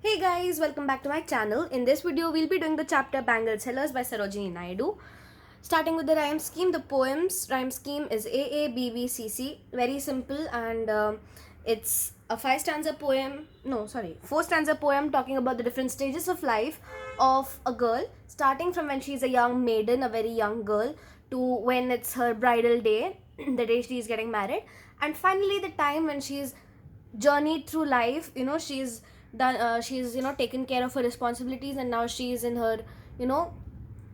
Hey guys, welcome back to my channel. In this video, we'll be doing the chapter Bangle Sellers by Sarojini Naidu. Starting with the rhyme scheme, the poem's rhyme scheme is AABBCC. Very simple, and it's a four stanza poem talking about the different stages of life of a girl, starting from when she's a young maiden, a very young girl, to when it's her bridal day, the day she is getting married, and finally the time when she's journeyed through life. She's taken care of her responsibilities, and now she's in her you know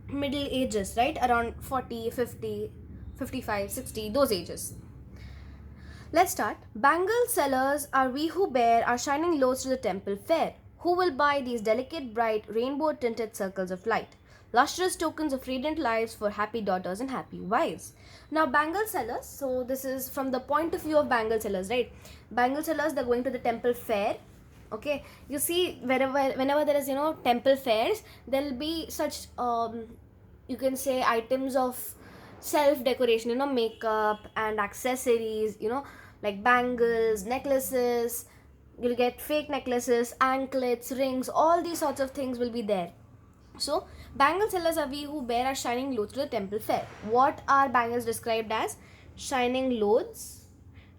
middle ages, right? Around 40, 50, 55, 60, those ages. Let's start. Bangle sellers are we who bear our shining loads to the temple fair. Who will buy these delicate, bright, rainbow tinted circles of light? Lustrous tokens of radiant lives for happy daughters and happy wives. Now, bangle sellers, so this is from the point of view of bangle sellers, right? Bangle sellers, they're going to the temple fair. Okay, you see, whenever there is temple fairs, there'll be such you can say items of self decoration, makeup and accessories, like bangles, necklaces. You'll get fake necklaces, anklets, rings, all these sorts of things will be there. So, bangle sellers are we who bear our shining loads to the temple fair. What are bangles described as? Shining loads,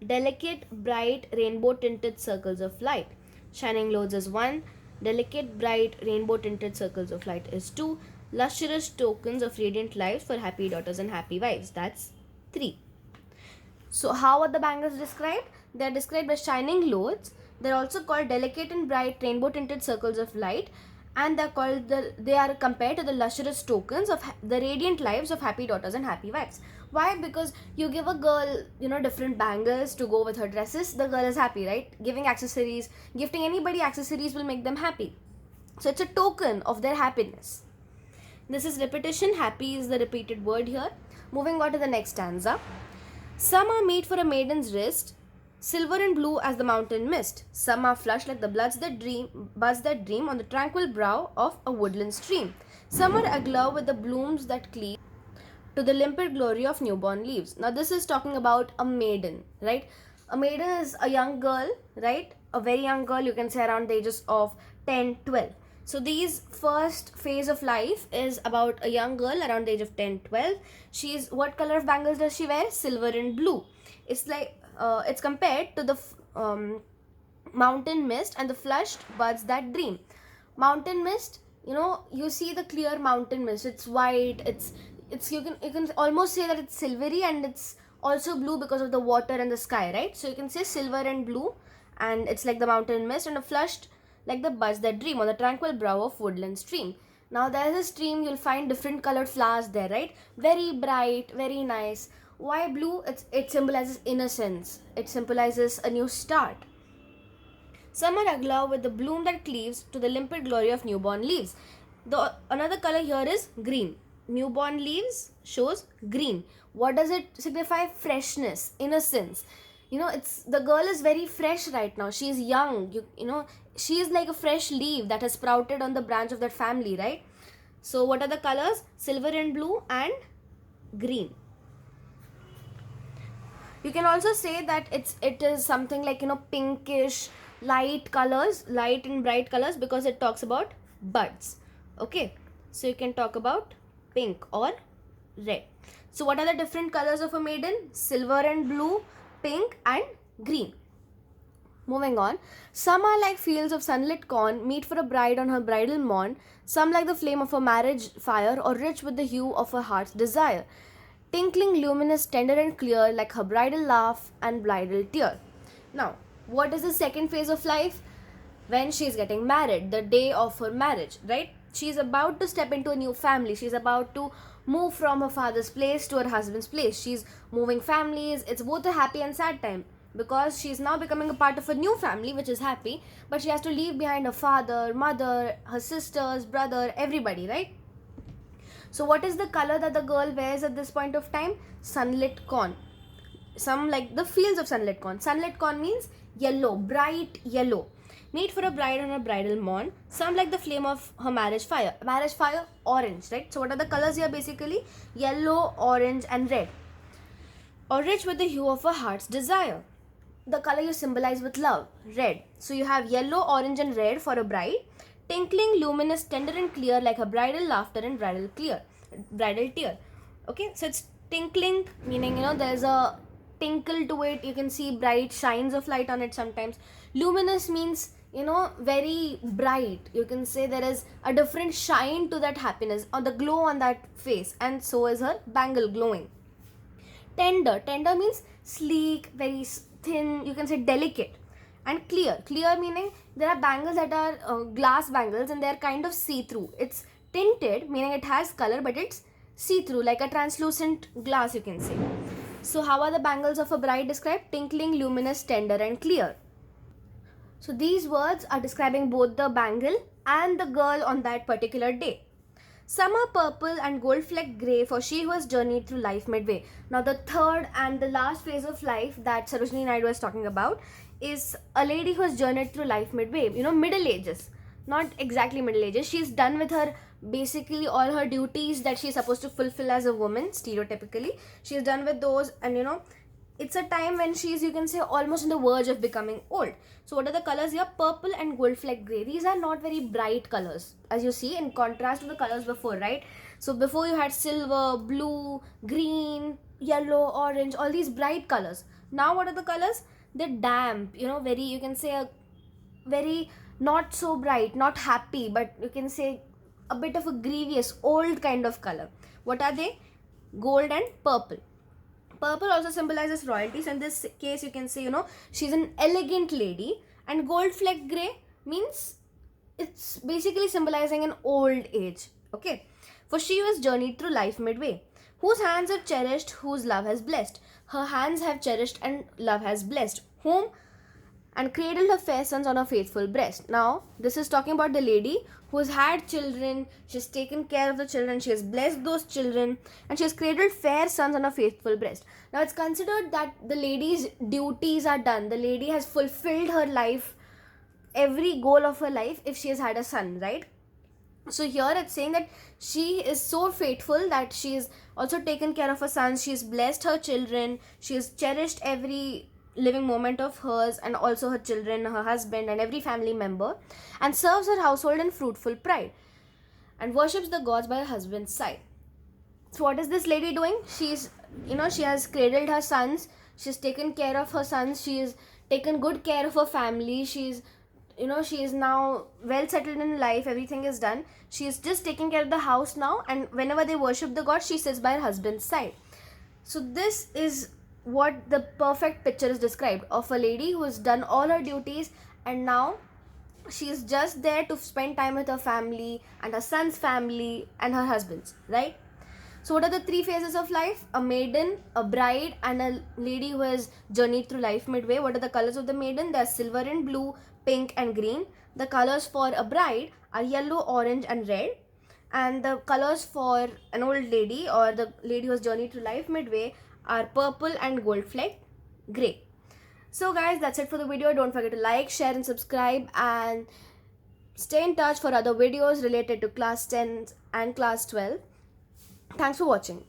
delicate, bright, rainbow tinted circles of light. Shining loads is 1, delicate, bright, rainbow tinted circles of light is 2, lustrous tokens of radiant lives for happy daughters and happy wives, that's 3. So, how are the bangles described? They are described as shining loads. They are also called delicate and bright, rainbow tinted circles of light, and they are compared to the lustrous tokens of the radiant lives of happy daughters and happy wives. Why? Because you give a girl different bangles to go with her dresses, the girl is happy, right? Giving anybody accessories will make them happy, so it's a token of their happiness. This is repetition. Happy is the repeated word here. Moving on to the next stanza. Some are made for a maiden's wrist, silver and blue as the mountain mist. Some are flushed like the buds that dream on the tranquil brow of a woodland stream. Some are aglow with the blooms that cleave to the limpid glory of newborn leaves. Now this is talking about a maiden, right? A maiden is a young girl, right? A very young girl, you can say around the ages of 10, 12. So these first phase of life is about a young girl around the age of 10, 12. What color of bangles does she wear? Silver and blue. It's like it's compared to the mountain mist and the flushed buds that dream. Mountain mist, you see the clear mountain mist. It's white. It's you can almost say that it's silvery, and it's also blue because of the water and the sky, right? So you can say silver and blue, and it's like the mountain mist, and a flushed like the buds that dream on the tranquil brow of woodland stream. Now there is a stream, you'll find different colored flowers there, right? Very bright, very nice. Why blue? It symbolizes innocence. It symbolizes a new start. Some are aglow with the bloom that cleaves to the limpid glory of newborn leaves. Another color here is green. Newborn leaves shows green. What does it signify? Freshness, innocence. It's the girl is very fresh right now. She is young. She is like a fresh leaf that has sprouted on the branch of that family, right? So what are the colors? Silver and blue and green. You can also say that it is something like pinkish, light colors, light and bright colors, because it talks about buds. Okay, so you can talk about pink or red. So what are the different colors of a maiden? Silver and blue, pink and green. Moving on. Some are like fields of sunlit corn, meet for a bride on her bridal morn. Some like the flame of a marriage fire, or rich with the hue of her heart's desire. Tinkling, luminous, tender and clear, like her bridal laugh and bridal tear. Now, what is the second phase of life? When she is getting married, the day of her marriage, right? She is about to step into a new family. She is about to move from her father's place to her husband's place. She's moving families. It's both a happy and sad time, because she is now becoming a part of a new family, which is happy, but she has to leave behind her father, mother, her sisters, brother, everybody, right? So what is the color that the girl wears at this point of time? Sunlit corn. Some like the fields of sunlit corn. Sunlit corn means yellow, bright yellow. Meet for a bride on a bridal morn. Some like the flame of her marriage fire. Marriage fire, orange, right? So what are the colors here basically? Yellow, orange and red. Or rich with the hue of her heart's desire. the color you symbolize with love, red. So you have yellow, orange and red for a bride. Tinkling, luminous, tender and clear, like a bridal laughter and bridal tear. Okay, so it's tinkling, meaning, you know, there's a tinkle to it. You can see bright shines of light on it sometimes. Luminous means, you know, very bright. You can say there is a different shine to that happiness or the glow on that face, and so is her bangle glowing. Tender means sleek, very thin, you can say delicate. And clear meaning there are bangles that are glass bangles and they're kind of see-through. It's tinted, meaning it has color but it's see-through, like a translucent glass, you can say. So how are the bangles of a bride described? Tinkling, luminous, tender and clear. So these words are describing both the bangle and the girl on that particular day. Some are purple and gold flecked grey, for she who has journeyed through life midway. Now the third and the last phase of life that Sarojini Naidu is talking about is a lady who has journeyed through life midway, you know, middle ages. Not exactly middle ages. She's done with her, basically all her duties that she's supposed to fulfill as a woman, stereotypically. She's done with those, and you know, it's a time when she's, you can say, almost on the verge of becoming old. So what are the colors here? Purple and gold flecked grey. These are not very bright colors, as you see, in contrast to the colors before, right? So before you had silver, blue, green, yellow, orange, all these bright colors. Now what are the colors? They're damp, you know, very, you can say, a very not so bright, not happy, but you can say a bit of a grievous, old kind of color. What are they? Gold and purple. Purple also symbolizes royalty. So in this case, you can say, you know, she's an elegant lady. And gold flecked grey means it's basically symbolizing an old age. Okay. For she was journeyed through life midway. Whose hands have cherished, whose love has blessed. Her hands have cherished and love has blessed. Whom? And cradled her fair sons on her faithful breast. Now, this is talking about the lady who has had children, she has taken care of the children, she has blessed those children, and she has cradled fair sons on her faithful breast. Now, it's considered that the lady's duties are done. The lady has fulfilled her life, every goal of her life, if she has had a son, right? So here it's saying that she is so faithful that she has also taken care of her sons, she has blessed her children, she has cherished every living moment of hers and also her children, her husband and every family member, and serves her household in fruitful pride and worships the gods by her husband's side. So what is this lady doing? She's, you know, she has cradled her sons, she's taken care of her sons, she has taken good care of her family, she's, you know, she is now well settled in life, everything is done. She is just taking care of the house now, and whenever they worship the god, she sits by her husband's side. So this is what the perfect picture is described of a lady who has done all her duties and now she is just there to spend time with her family and her son's family and her husband's, right? So what are the three phases of life? A maiden, a bride and a lady who has journeyed through life midway. What are the colors of the maiden? They are silver and blue, pink and green. The colors for a bride are yellow, orange and red. And the colors for an old lady or the lady who has journeyed through life midway are purple and gold flecked grey. So guys, that's it for the video. Don't forget to like, share and subscribe, and stay in touch for other videos related to class 10 and class 12. Thanks for watching.